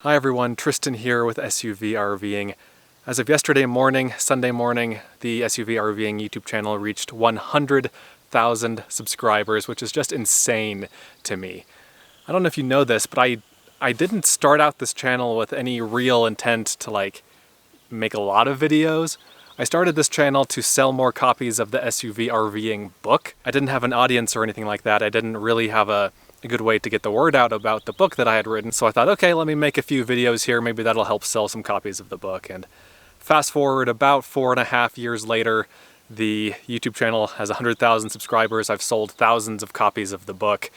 Hi everyone, Tristan here with SUV RVing. As of yesterday morning, Sunday morning, the SUV RVing YouTube channel reached 100,000 subscribers, which is just insane to me. I don't know if you know this, but I didn't start out this channel with any real intent to make a lot of videos. I started this channel to sell more copies of the SUV RVing book. I didn't have an audience or anything like that. I didn't really have a good way to get the word out about the book that I had written. So I thought, okay, let me make a few videos here. Maybe that'll help sell some copies of the book. And fast forward about 4.5 years later, the YouTube channel has 100,000 subscribers. I've sold thousands of copies of the book,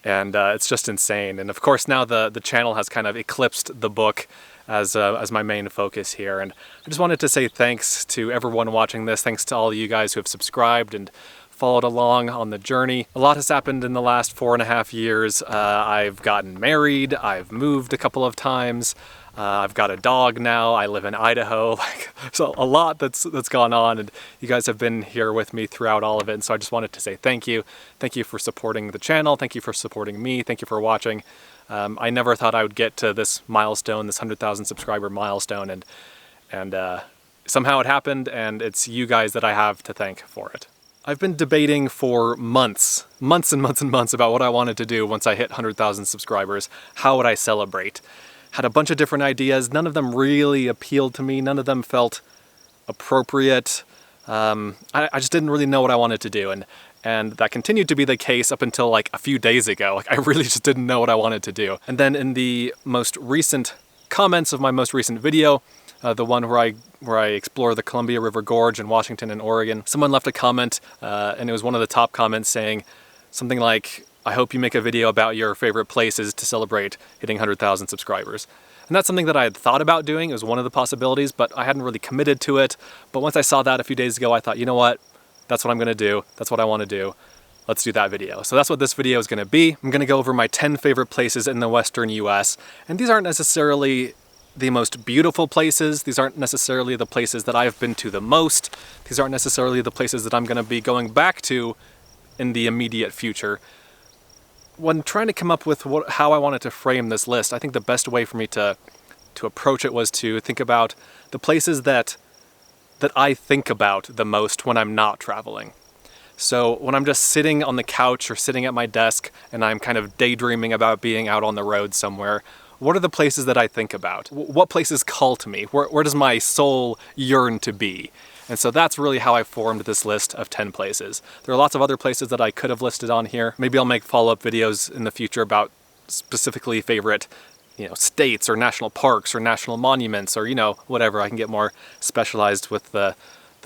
and it's just insane. And of course now the channel has kind of eclipsed the book as my main focus here. And I just wanted to say thanks to everyone watching this. Thanks to all of you guys who have subscribed and followed along on the journey. A lot has happened in the last 4.5 years. I've gotten married, I've moved a couple of times, I've got a dog now, I live in Idaho. So a lot that's gone on, and you guys have been here with me throughout all of it. And so I just wanted to say thank you. Thank you for supporting the channel, thank you for supporting me, thank you for watching. I never thought I would get to this milestone, this 100,000 subscriber milestone, and somehow it happened, and it's you guys that I have to thank for it. I've been debating for months and months and months about what I wanted to do once I hit 100,000 subscribers. How would I celebrate? Had a bunch of different ideas. None of them really appealed to me. None of them felt appropriate. I just didn't really know what I wanted to do. And that continued to be the case up until a few days ago. I really just didn't know what I wanted to do. And then in the most recent comments of my most recent video, the one where I explore the Columbia River Gorge in Washington and Oregon, someone left a comment, and it was one of the top comments saying something like, "I hope you make a video about your favorite places to celebrate hitting 100,000 subscribers." And that's something that I had thought about doing. It was one of the possibilities, but I hadn't really committed to it. But once I saw that a few days ago, I thought, you know what? That's what I'm gonna do. That's what I wanna do. Let's do that video. So that's what this video is gonna be. I'm gonna go over my 10 favorite places in the Western US. And these aren't necessarily the most beautiful places. These aren't necessarily the places that I've been to the most. These aren't necessarily the places that I'm gonna be going back to in the immediate future. When trying to come up with how I wanted to frame this list, I think the best way for me to approach it was to think about the places that I think about the most when I'm not traveling. So when I'm just sitting on the couch or sitting at my desk and I'm kind of daydreaming about being out on the road somewhere, what are the places that I think about? What places call to me? Where does my soul yearn to be? And so that's really how I formed this list of 10 places. There are lots of other places that I could have listed on here. Maybe I'll make follow-up videos in the future about specifically favorite, states or national parks or national monuments or, whatever. I can get more specialized with the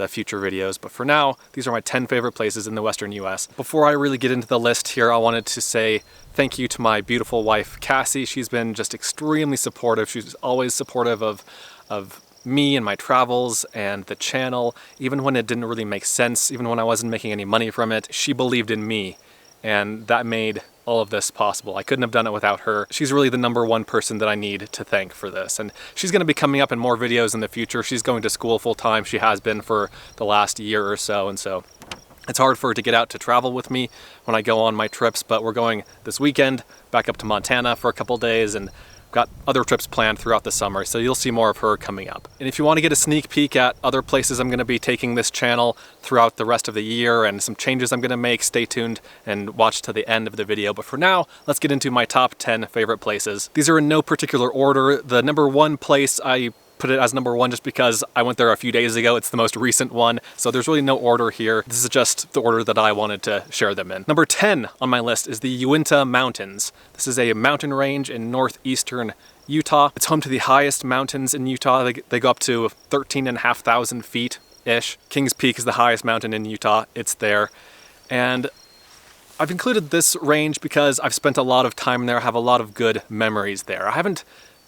future videos. But for now, these are my 10 favorite places in the Western US. Before I really get into the list here, I wanted to say thank you to my beautiful wife, Cassie. She's been just extremely supportive. She's always supportive of me and my travels and the channel, even when it didn't really make sense, even when I wasn't making any money from it. She believed in me, and that made all of this possible. I couldn't have done it without her. She's really the #1 person that I need to thank for this. And she's gonna be coming up in more videos in the future. She's going to school full time. She has been for the last year or so, and so it's hard for her to get out to travel with me when I go on my trips, but we're going this weekend back up to Montana for a couple days, and got other trips planned throughout the summer, so you'll see more of her coming up. And if you want to get a sneak peek at other places I'm going to be taking this channel throughout the rest of the year and some changes I'm going to make, stay tuned and watch to the end of the video. But for now, let's get into my top 10 favorite places. These are in no particular order. The #1 place, I put it as #1 just because I went there a few days ago. It's the most recent one, so there's really no order here. This is just the order that I wanted to share them in. Number 10 on my list is the Uintas Mountains. This is a mountain range in northeastern Utah. It's home to the highest mountains in Utah. They go up to 13,500 feet-ish. Kings Peak is the highest mountain in Utah. It's there. And I've included this range because I've spent a lot of time there, have a lot of good memories there. I haven't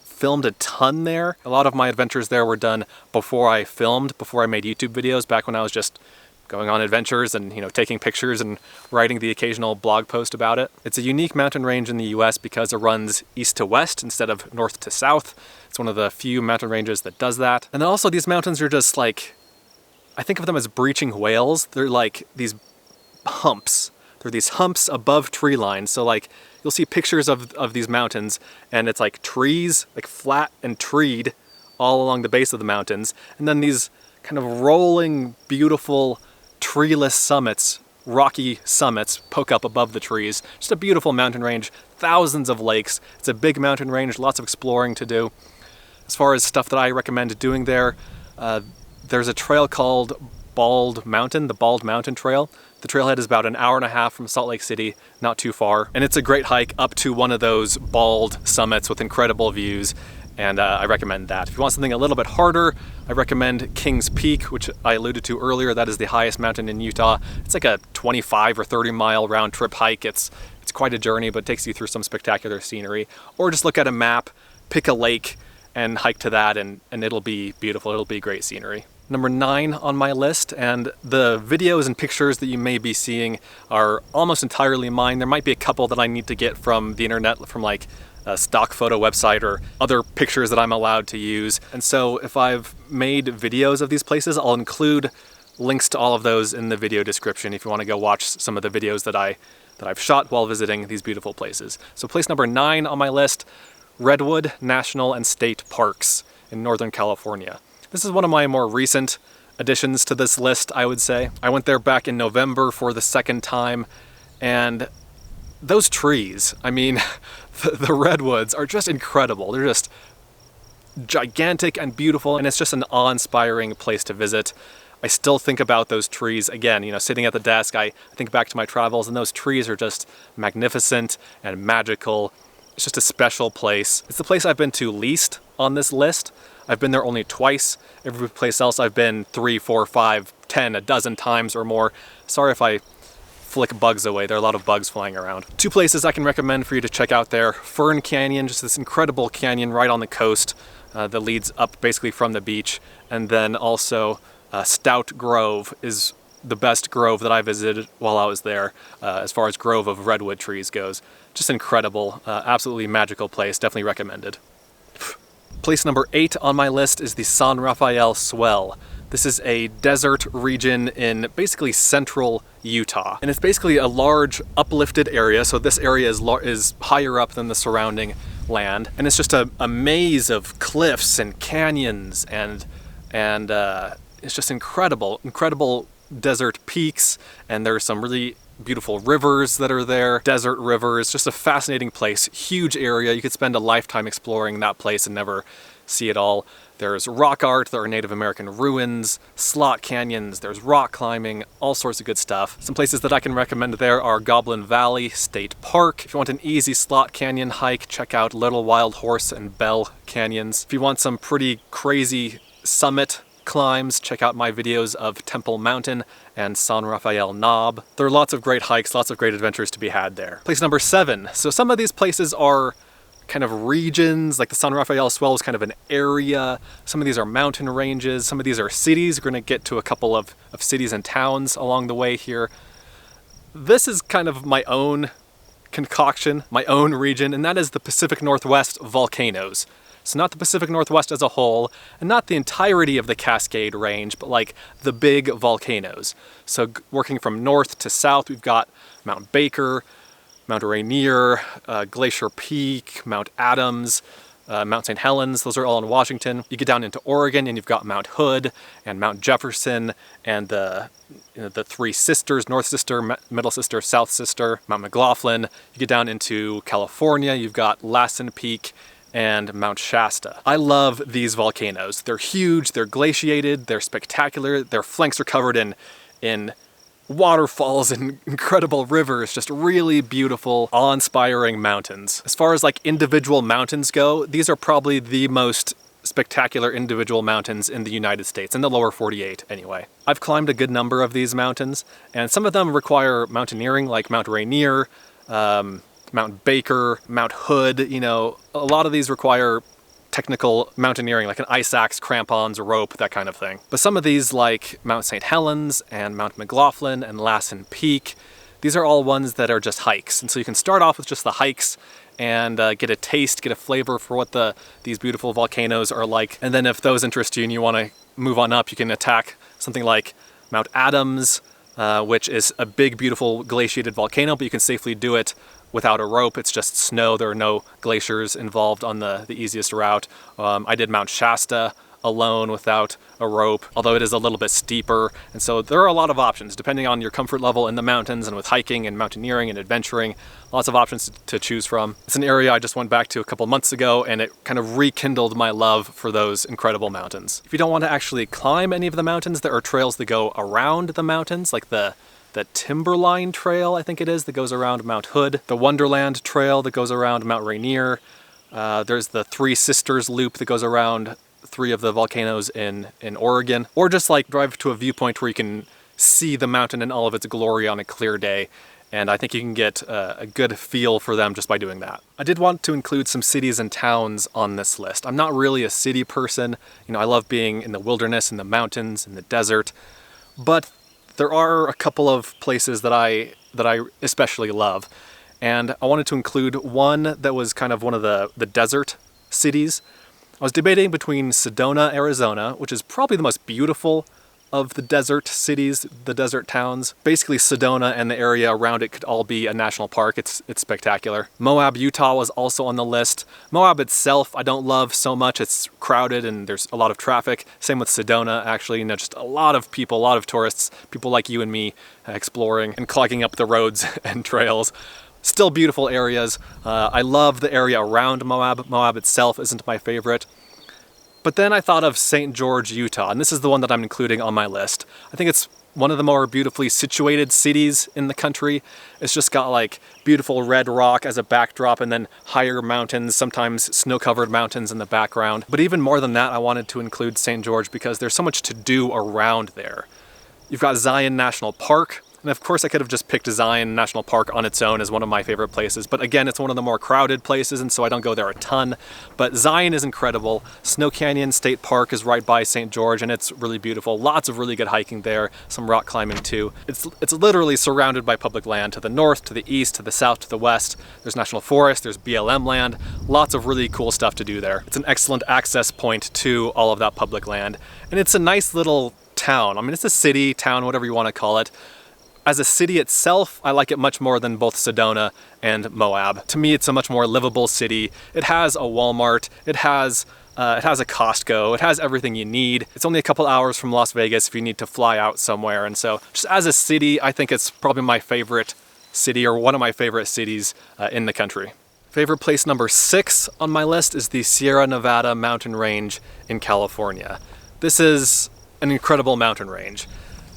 filmed a ton there. A lot of my adventures there were done before I filmed, before I made YouTube videos, back when I was just going on adventures and taking pictures and writing the occasional blog post about it. It's a unique mountain range in the US because it runs east to west instead of north to south. It's one of the few mountain ranges that does that. And then also these mountains are just I think of them as breaching whales. They're like these humps. They're these humps above tree line. So you'll see pictures of these mountains, and it's like trees, like flat and treed all along the base of the mountains, and then these kind of rolling, beautiful, treeless summits, rocky summits poke up above the trees. Just a beautiful mountain range, thousands of lakes. It's a big mountain range, lots of exploring to do. As far as stuff that I recommend doing there, there's a trail called Bald Mountain, the Bald Mountain Trail. The trailhead is about an hour and a half from Salt Lake City, not too far. And it's a great hike up to one of those bald summits with incredible views. And I recommend that. If you want something a little bit harder, I recommend Kings Peak, which I alluded to earlier. That is the highest mountain in Utah. It's like a 25 or 30 mile round trip hike. It's quite a journey, but it takes you through some spectacular scenery. Or just look at a map, pick a lake, and hike to that, and it'll be beautiful. It'll be great scenery. Number 9 on my list, and the videos and pictures that you may be seeing are almost entirely mine. There might be a couple that I need to get from the internet, from like a stock photo website or other pictures that I'm allowed to use. And so if I've made videos of these places, I'll include links to all of those in the video description if you want to go watch some of the videos that I've shot while visiting these beautiful places. So place number 9 on my list, Redwood National and State Parks in Northern California. This is one of my more recent additions to this list, I would say. I went there back in November for the second time, and those trees, I mean, the redwoods are just incredible. They're just gigantic and beautiful, and it's just an awe-inspiring place to visit. I still think about those trees again, you know, sitting at the desk, I think back to my travels, and those trees are just magnificent and magical. It's just a special place. It's the place I've been to least on this list. I've been there only twice. Every place else I've been 3, 4, 5, 10, a dozen times or more. Sorry if I flick bugs away. There are a lot of bugs flying around. 2 places I can recommend for you to check out there. Fern Canyon, just this incredible canyon right on the coast that leads up basically from the beach. And then also Stout Grove is the best grove that I visited while I was there, as far as grove of redwood trees goes. Just incredible, absolutely magical place, definitely recommended. Place number 8 on my list is the San Rafael Swell. This is a desert region in basically central Utah. And it's basically a large uplifted area, so this area is higher up than the surrounding land. And it's just a maze of cliffs and canyons, and it's just incredible desert peaks, and there's some really beautiful rivers that are there, desert rivers, just a fascinating place, huge area. You could spend a lifetime exploring that place and never see it all. There's rock art, there are Native American ruins, slot canyons, there's rock climbing, all sorts of good stuff. Some places that I can recommend there are Goblin Valley State Park. If you want an easy slot canyon hike, check out Little Wild Horse and Bell Canyons. If you want some pretty crazy summit climbs, check out my videos of Temple Mountain and San Rafael Knob. There are lots of great hikes, lots of great adventures to be had there. Place number 7. So some of these places are kind of regions, like the San Rafael Swell is kind of an area. Some of these are mountain ranges. Some of these are cities. We're going to get to a couple of cities and towns along the way here. This is kind of my own concoction, my own region, and that is the Pacific Northwest volcanoes. So not the Pacific Northwest as a whole, and not the entirety of the Cascade Range, but like the big volcanoes. So working from north to south, we've got Mount Baker, Mount Rainier, Glacier Peak, Mount Adams, Mount St. Helens. Those are all in Washington. You get down into Oregon and you've got Mount Hood and Mount Jefferson and the 3 sisters, North Sister, Middle Sister, South Sister, Mount McLaughlin. You get down into California, you've got Lassen Peak and Mount Shasta. I love these volcanoes. They're huge, they're glaciated, they're spectacular, their flanks are covered in waterfalls and incredible rivers, just really beautiful, awe-inspiring mountains. As far as like individual mountains go, these are probably the most spectacular individual mountains in the United States, in the lower 48 anyway. I've climbed a good number of these mountains, and some of them require mountaineering, like Mount Rainier, Mount Baker, Mount Hood. You know, a lot of these require technical mountaineering, like an ice axe, crampons, a rope, that kind of thing. But some of these, like Mount St. Helens and Mount McLaughlin and Lassen Peak, these are all ones that are just hikes. And so you can start off with just the hikes and get a taste, get a flavor for what these beautiful volcanoes are like. And then if those interest you and you want to move on up, you can attack something like Mount Adams, which is a big, beautiful glaciated volcano, but you can safely do it without a rope. It's just snow. There are no glaciers involved on the easiest route. I did Mount Shasta alone without a rope, although it is a little bit steeper. And so there are a lot of options depending on your comfort level in the mountains and with hiking and mountaineering and adventuring. Lots of options to choose from. It's an area I just went back to a couple months ago, and it kind of rekindled my love for those incredible mountains. If you don't want to actually climb any of the mountains, there are trails that go around the mountains, like the Timberline Trail, I think it is, that goes around Mount Hood, the Wonderland Trail that goes around Mount Rainier. There's the Three Sisters Loop that goes around 3 of the volcanoes in Oregon, or just like drive to a viewpoint where you can see the mountain in all of its glory on a clear day. And I think you can get a good feel for them just by doing that. I did want to include some cities and towns on this list. I'm not really a city person. You know, I love being in the wilderness, in the mountains, in the desert, but there are a couple of places that I especially love. And I wanted to include one that was kind of one of the desert cities. I was debating between Sedona, Arizona, which is probably the most beautiful of the desert cities, the desert towns. Basically, Sedona and the area around it could all be a national park. It's spectacular. Moab, Utah was also on the list. Moab itself, I don't love so much. It's crowded and there's a lot of traffic. Same with Sedona, actually. You know, just a lot of people, a lot of tourists, people like you and me exploring and clogging up the roads and trails. Still beautiful areas. I love the area around Moab. Moab itself isn't my favorite. But then I thought of St. George, Utah, and this is the one that I'm including on my list. I think it's one of the more beautifully situated cities in the country. It's just got like beautiful red rock as a backdrop and then higher mountains, sometimes snow-covered mountains in the background. But even more than that, I wanted to include St. George because there's so much to do around there. You've got Zion National Park. And of course I could have just picked Zion National Park on its own as one of my favorite places, but again, it's one of the more crowded places, and so I don't go there a ton. But Zion is incredible. Snow Canyon State Park is right by St. George, and it's really beautiful. Lots of really good hiking there, some rock climbing too. It's literally surrounded by public land to the north, to the east, to the south, to the west. There's national forest, there's BLM land, lots of really cool stuff to do there. It's an excellent access point to all of that public land, and it's a nice little town. I mean, it's a city, town, whatever you want to call it. As a city itself, I like it much more than both Sedona and Moab. To me, it's a much more livable city. It has a Walmart, it has a Costco, it has everything you need. It's only a couple hours from Las Vegas if you need to fly out somewhere. And so just as a city, I think it's probably my favorite city, or one of my favorite cities in the country. Favorite place number 6 on my list is the Sierra Nevada mountain range in California. This is an incredible mountain range.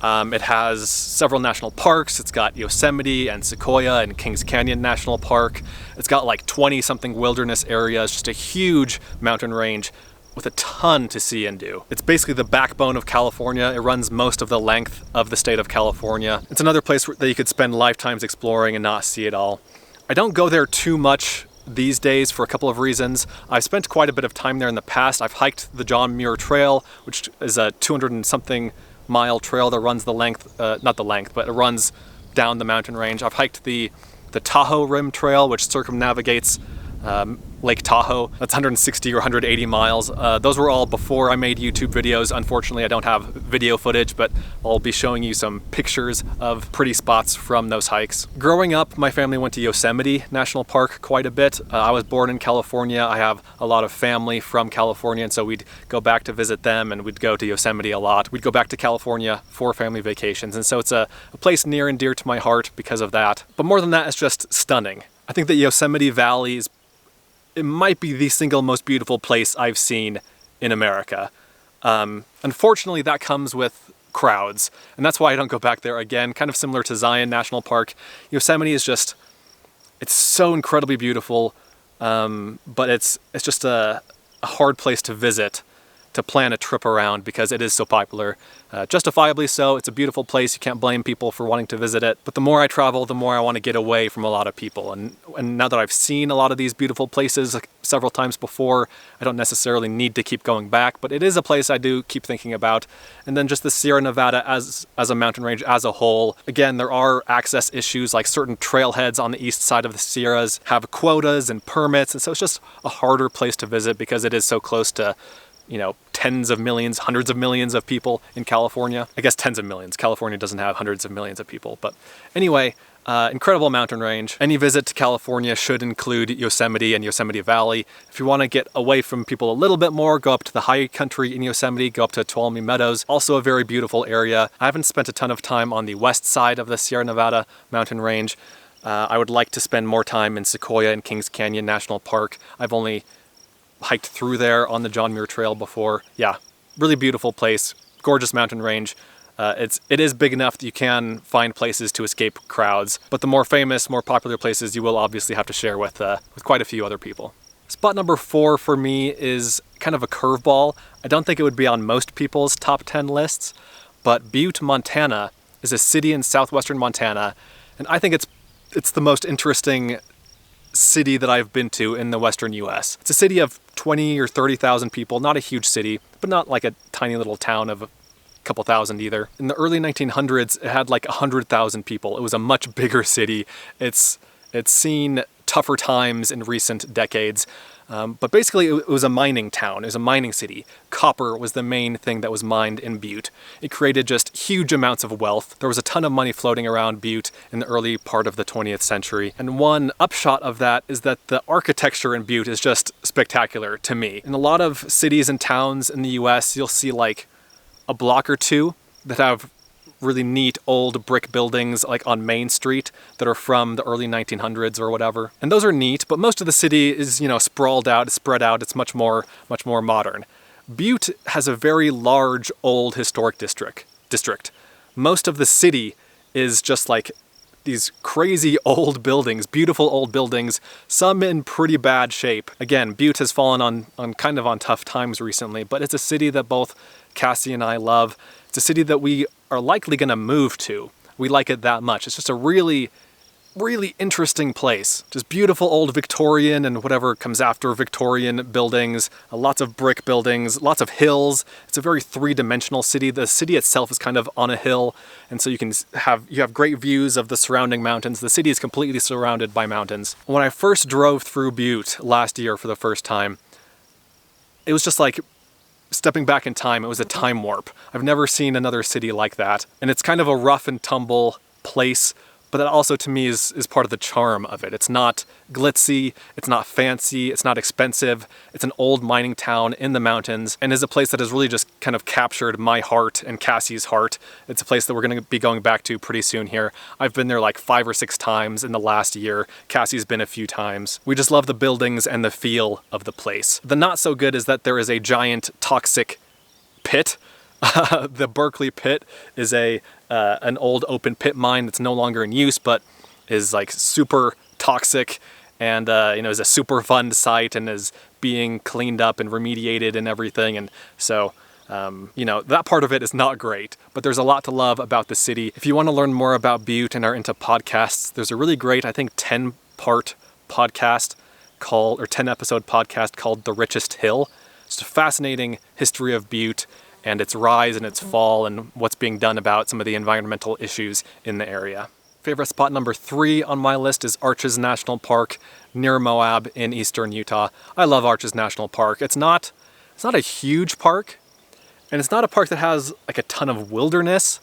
It has several national parks. It's got Yosemite and Sequoia and Kings Canyon National Park. It's got like 20-something wilderness areas, just a huge mountain range with a ton to see and do. It's basically the backbone of California. It runs most of the length of the state of California. It's another place that you could spend lifetimes exploring and not see it all. I don't go there too much these days for a couple of reasons. I've spent quite a bit of time there in the past. I've hiked the John Muir Trail, which is a 200 and something mile trail that runs the length, not the length, but it runs down the mountain range. I've hiked the Tahoe Rim Trail, which circumnavigates Lake Tahoe. That's 160 or 180 miles. Those were all before I made YouTube videos. Unfortunately, I don't have video footage, but I'll be showing you some pictures of pretty spots from those hikes. Growing up, my family went to Yosemite National Park quite a bit. I was born in California. I have a lot of family from California, and so we'd go back to visit them, and we'd go to Yosemite a lot. We'd go back to California for family vacations, and so it's a place near and dear to my heart because of that. But more than that, it's just stunning. I think that Yosemite Valley it might be the single most beautiful place I've seen in America. Unfortunately, that comes with crowds, and that's why I don't go back there again. Kind of similar to Zion National Park. Yosemite is just, it's so incredibly beautiful, but it's just a hard place to visit, to plan a trip around because it is so popular. Justifiably so. It's a beautiful place. You can't blame people for wanting to visit it. But the more I travel, the more I want to get away from a lot of people. And now that I've seen a lot of these beautiful places several times before, I don't necessarily need to keep going back, but it is a place I do keep thinking about. And then just the Sierra Nevada as a mountain range as a whole. Again, there are access issues, like certain trailheads on the east side of the Sierras have quotas and permits. And so it's just a harder place to visit because it is so close to, you know, tens of millions, hundreds of millions of people in California. I guess tens of millions. California doesn't have hundreds of millions of people. But anyway, Incredible mountain range. Any visit to California should include Yosemite and Yosemite Valley. If you want to get away from people a little bit more, go up to the high country in Yosemite, go up to Tuolumne Meadows. Also a very beautiful area. I haven't spent a ton of time on the west side of the Sierra Nevada mountain range. I would like to spend more time in Sequoia and Kings Canyon National Park. I've only hiked through there on the John Muir Trail before. Yeah, really beautiful place, gorgeous mountain range. It is big enough that you can find places to escape crowds, but the more famous, more popular places you will obviously have to share with quite a few other people. Spot number 4 for me is kind of a curveball. I don't think it would be on most people's top 10 lists, but Butte, Montana is a city in southwestern Montana, and I think it's the most interesting city that I've been to in the western US. It's a city of 20 or 30,000 people, not a huge city, but not like a tiny little town of couple thousand either. In the early 1900s, it had like 100,000 people. It was a much bigger city. It's seen tougher times in recent decades, but basically it was a mining town. It was a mining city. Copper was the main thing that was mined in Butte. It created just huge amounts of wealth. There was a ton of money floating around Butte in the early part of the 20th century. And one upshot of that is that the architecture in Butte is just spectacular to me. In a lot of cities and towns in the US, you'll see like a block or two that have really neat old brick buildings like on Main Street that are from the early 1900s or whatever. And those are neat, but most of the city is, sprawled out, spread out. It's much more modern. Butte has a very large old historic district. Most of the city is just like these crazy old buildings, beautiful old buildings, some in pretty bad shape. Again, Butte has fallen on kind of on tough times recently, but it's a city that both Cassie and I love. It's a city that we are likely going to move to. We like it that much. It's just a really, really interesting place. Just beautiful old Victorian and whatever comes after Victorian buildings, lots of brick buildings, lots of hills. It's a very three-dimensional city. The city itself is kind of on a hill, and so you have great views of the surrounding mountains. The city is completely surrounded by mountains. When I first drove through Butte last year for the first time, it was just like stepping back in time. It was a time warp. I've never seen another city like that. And it's kind of a rough and tumble place, but that also to me is part of the charm of it. It's not glitzy, it's not fancy, it's not expensive. It's an old mining town in the mountains and is a place that has really just kind of captured my heart and Cassie's heart. It's a place that we're going to be going back to pretty soon here. I've been there like 5 or 6 times in the last year. Cassie's been a few times. We just love the buildings and the feel of the place. The not so good is that there is a giant toxic pit. The Berkeley pit is an old open pit mine that's no longer in use, but is like super toxic and is a Superfund site and is being cleaned up and remediated and everything. And so that part of it is not great, but there's a lot to love about the city. If you want to learn more about Butte and are into podcasts, there's a really great, I think 10-part podcast 10-episode podcast called The Richest Hill. It's a fascinating history of Butte and its rise and its fall and what's being done about some of the environmental issues in the area. Favorite spot number 3 on my list is Arches National Park near Moab in eastern Utah. I love Arches National Park. It's not a huge park, and it's not a park that has like a ton of wilderness.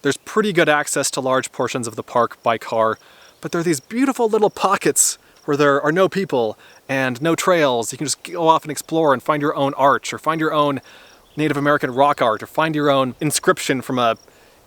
There's pretty good access to large portions of the park by car, but there are these beautiful little pockets where there are no people and no trails. You can just go off and explore and find your own arch or find your own Native American rock art or find your own inscription from a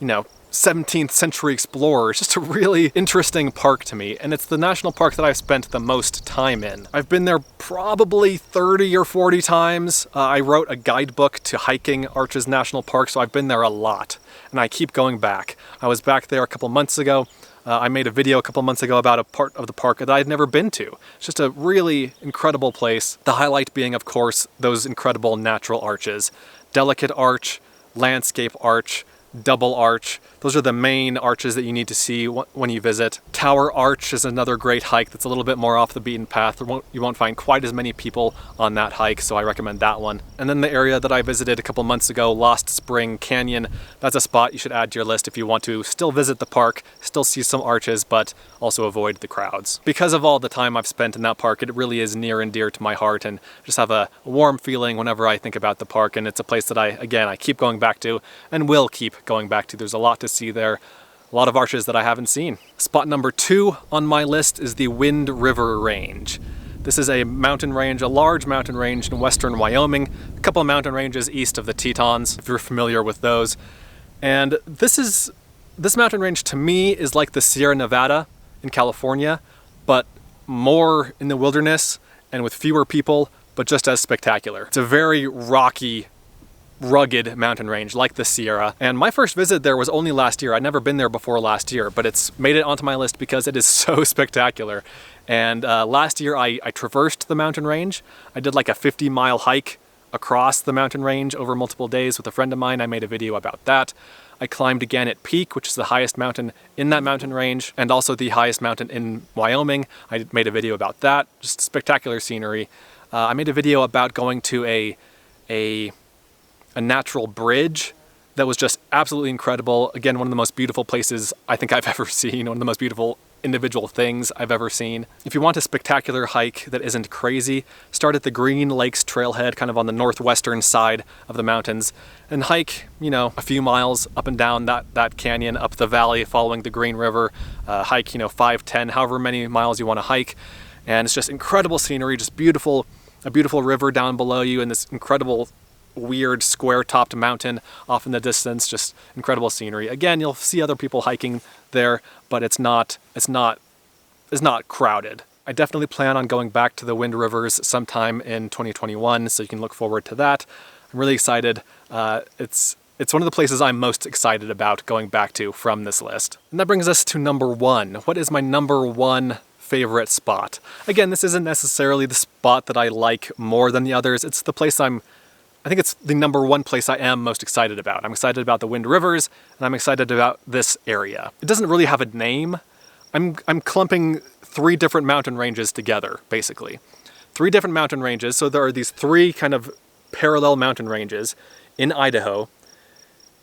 17th century explorer. It's just a really interesting park to me, and it's the national park that I've spent the most time in. I've been there probably 30 or 40 times. I wrote a guidebook to hiking Arches National Park, so I've been there a lot, and I keep going back. I was back there a couple months ago. I made a video a couple months ago about a part of the park that I had never been to. It's just a really incredible place. The highlight being, of course, those incredible natural arches. Delicate arch, landscape arch, double arch. Those are the main arches that you need to see when you visit. Tower Arch is another great hike that's a little bit more off the beaten path. You won't find quite as many people on that hike, so I recommend that one. And then the area that I visited a couple months ago, Lost Spring Canyon, that's a spot you should add to your list if you want to still visit the park, still see some arches, but also avoid the crowds. Because of all the time I've spent in that park, it really is near and dear to my heart, and just have a warm feeling whenever I think about the park, and it's a place that I keep going back to and will keep going back to. There's a lot to see there. a lot of arches that I haven't seen. Spot number 2 on my list is the Wind River Range. This is a mountain range, a large mountain range in western Wyoming, a couple of mountain ranges east of the Tetons, if you're familiar with those. And this mountain range to me is like the Sierra Nevada in California, but more in the wilderness and with fewer people, but just as spectacular. It's a very rocky, rugged mountain range like the Sierra. And my first visit there was only last year. I'd never been there before last year, but it's made it onto my list because it is so spectacular. And last year I traversed the mountain range. I did like a 50-mile hike across the mountain range over multiple days with a friend of mine. I made a video about that. I climbed Gannett Peak, which is the highest mountain in that mountain range, and also the highest mountain in Wyoming. I made a video about that. Just spectacular scenery. I made a video about going to a natural bridge that was just absolutely incredible. Again, one of the most beautiful places I think I've ever seen, one of the most beautiful individual things I've ever seen. If you want a spectacular hike that isn't crazy, start at the Green Lakes trailhead, kind of on the northwestern side of the mountains, and hike, you know, a few miles up and down that canyon, up the valley, following the Green River, hike, you know, 5, 10, however many miles you want to hike. And it's just incredible scenery, just beautiful, a beautiful river down below you, and this incredible weird square-topped mountain off in the distance. Just incredible scenery. Again, you'll see other people hiking there, but it's not crowded. I definitely plan on going back to the Wind Rivers sometime in 2021, so you can look forward to that. I'm really excited. It's one of the places I'm most excited about going back to from this list. And that brings us to number 1. What is my number 1 favorite spot? Again, this isn't necessarily the spot that I like more than the others. It's the place I think it's the number 1 place I am most excited about. I'm excited about the Wind Rivers, and I'm excited about this area. It doesn't really have a name. I'm clumping 3 different mountain ranges together, basically. 3 different mountain ranges, so there are these 3 kind of parallel mountain ranges in Idaho,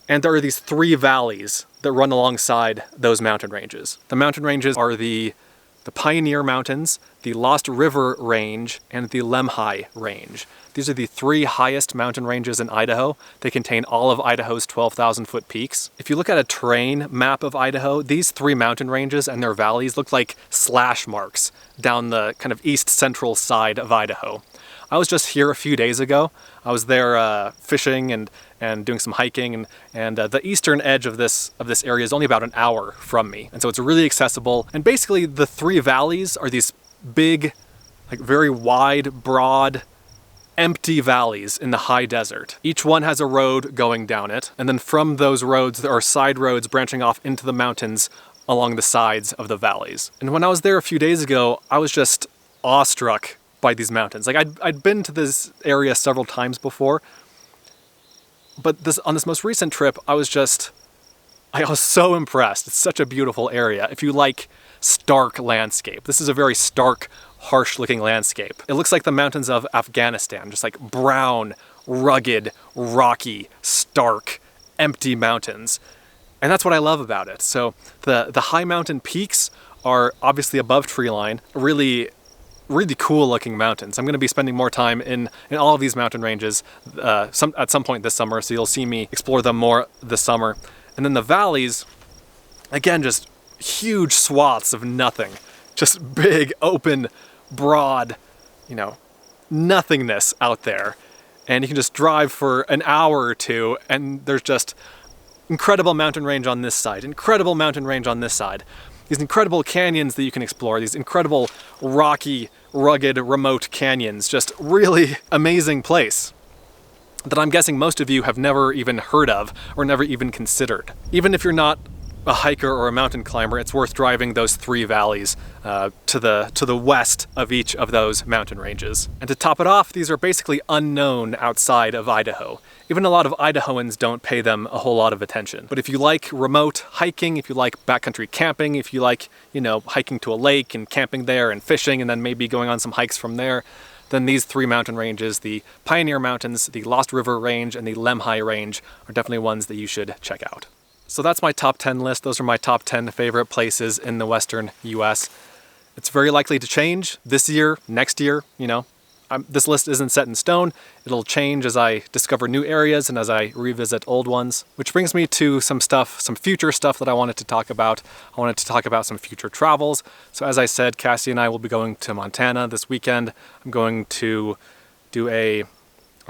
and there are these 3 valleys that run alongside those mountain ranges. The mountain ranges are the Pioneer Mountains, the Lost River Range, and the Lemhi Range. These are the 3 highest mountain ranges in Idaho. They contain all of Idaho's 12,000-foot peaks. If you look at a terrain map of Idaho, these 3 mountain ranges and their valleys look like slash marks down the kind of east-central side of Idaho. I was just here a few days ago. I was there fishing and doing some hiking, and the eastern edge of this area is only about an hour from me, and so it's really accessible. And basically, the 3 valleys are these big, like very wide, broad, empty valleys in the high desert. Each one has a road going down it, and then from those roads there are side roads branching off into the mountains along the sides of the valleys. And when I was there a few days ago, I was just awestruck by these mountains. Like I'd been to this area several times before, but on this most recent trip, I was so impressed. It's such a beautiful area. If you like stark landscape, this is a very stark, harsh-looking landscape. It looks like the mountains of Afghanistan, just like brown, rugged, rocky, stark, empty mountains. And that's what I love about it. So the high mountain peaks are obviously above tree line, really cool looking mountains. I'm going to be spending more time in all of these mountain ranges at some point this summer, so you'll see me explore them more this summer. And then the valleys, again, just huge swaths of nothing. Just big, open, broad, nothingness out there. And you can just drive for an hour or two, and there's just incredible mountain range on this side, incredible mountain range on this side. These incredible canyons that you can explore, these incredible rocky, rugged, remote canyons. Just really amazing place that I'm guessing most of you have never even heard of or never even considered. Even if you're not a hiker or a mountain climber, it's worth driving those 3 valleys to the west of each of those mountain ranges. And to top it off, these are basically unknown outside of Idaho. Even a lot of Idahoans don't pay them a whole lot of attention. But if you like remote hiking, if you like backcountry camping, if you like, hiking to a lake and camping there and fishing and then maybe going on some hikes from there, then these 3 mountain ranges, the Pioneer Mountains, the Lost River Range, and the Lemhi Range, are definitely ones that you should check out. So that's my top 10 list. Those are my top 10 favorite places in the western US. It's very likely to change this year, next year, this list isn't set in stone. It'll change as I discover new areas and as I revisit old ones. Which brings me to some future stuff that I wanted to talk about. I wanted to talk about some future travels. So as I said, Cassie and I will be going to Montana this weekend. I'm going to do a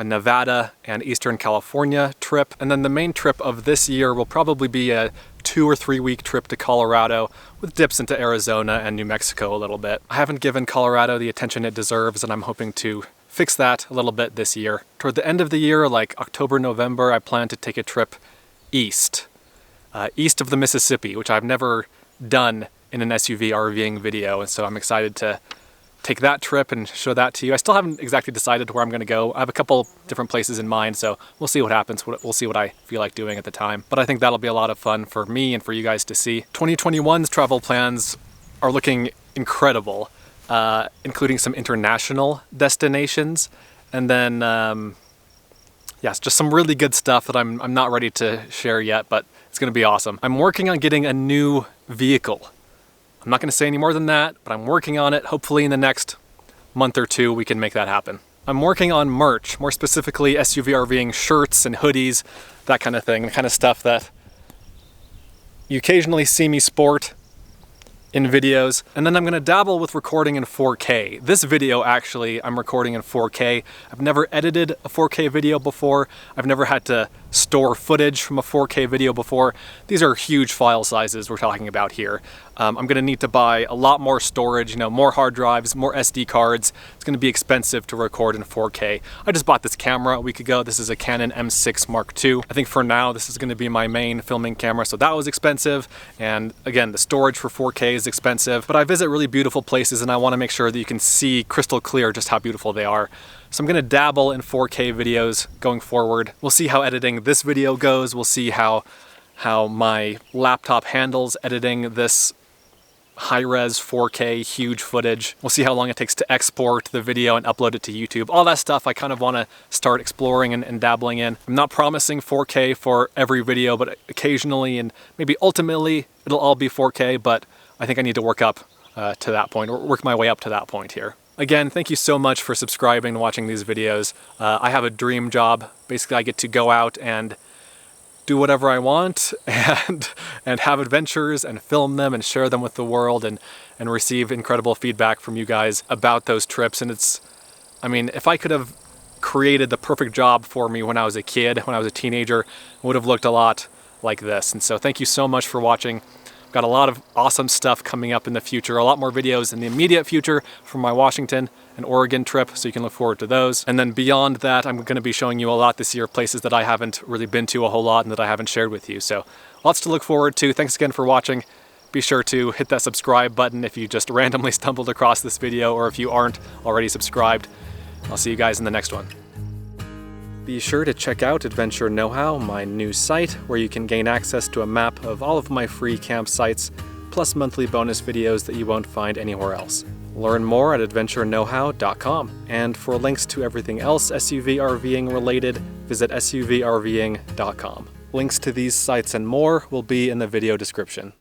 Nevada and Eastern California trip. And then the main trip of this year will probably be a 2 or 3 week trip to Colorado with dips into Arizona and New Mexico a little bit. I haven't given Colorado the attention it deserves, and I'm hoping to fix that a little bit this year. Toward the end of the year, like October, November, I plan to take a trip east of the Mississippi, which I've never done in an SUV RVing video, and so I'm excited to take that trip and show that to you. I still haven't exactly decided where I'm going to go. I have a couple different places in mind, so we'll see what happens. We'll see what I feel like doing at the time. But I think that'll be a lot of fun for me and for you guys to see. 2021's travel plans are looking incredible, including some international destinations. And then, yes, just some really good stuff that I'm not ready to share yet, but it's going to be awesome. I'm working on getting a new vehicle. I'm not going to say any more than that, but I'm working on it. Hopefully in the next month or two, we can make that happen. I'm working on merch, more specifically SUV RVing shirts and hoodies, that kind of thing, the kind of stuff that you occasionally see me sport in videos. And then I'm going to dabble with recording in 4K. This video, actually, I'm recording in 4K. I've never edited a 4K video before. I've never had to store footage from a 4K video before. These are huge file sizes we're talking about here. I'm going to need to buy a lot more storage, more hard drives, more SD cards. It's going to be expensive to record in 4K. I just bought this camera a week ago. This is a Canon M6 Mark II. I think for now this is going to be my main filming camera, so that was expensive. And again, the storage for 4K is expensive, but I visit really beautiful places and I want to make sure that you can see crystal clear just how beautiful they are. So I'm going to dabble in 4K videos going forward. We'll see how editing this video goes. We'll see how my laptop handles editing this high-res 4K huge footage. We'll see how long it takes to export the video and upload it to YouTube. All that stuff I kind of want to start exploring and dabbling in. I'm not promising 4K for every video, but occasionally and maybe ultimately it'll all be 4K, but I think I need to work up to that point, or work my way up to that point here. Again, thank you so much for subscribing and watching these videos. I have a dream job. Basically, I get to go out and do whatever I want and have adventures and film them and share them with the world and receive incredible feedback from you guys about those trips. And if I could have created the perfect job for me when I was a kid, when I was a teenager, it would have looked a lot like this. And so thank you so much for watching. Got a lot of awesome stuff coming up in the future, a lot more videos in the immediate future from my Washington and Oregon trip, so you can look forward to those. And then beyond that, I'm going to be showing you a lot this year, places that I haven't really been to a whole lot and that I haven't shared with you. So lots to look forward to. Thanks again for watching. Be sure to hit that subscribe button if you just randomly stumbled across this video or if you aren't already subscribed. I'll see you guys in the next one. Be sure to check out Adventure Know-How, my new site, where you can gain access to a map of all of my free campsites, plus monthly bonus videos that you won't find anywhere else. Learn more at adventureknowhow.com. And for links to everything else SUV RVing related, visit suvrving.com. Links to these sites and more will be in the video description.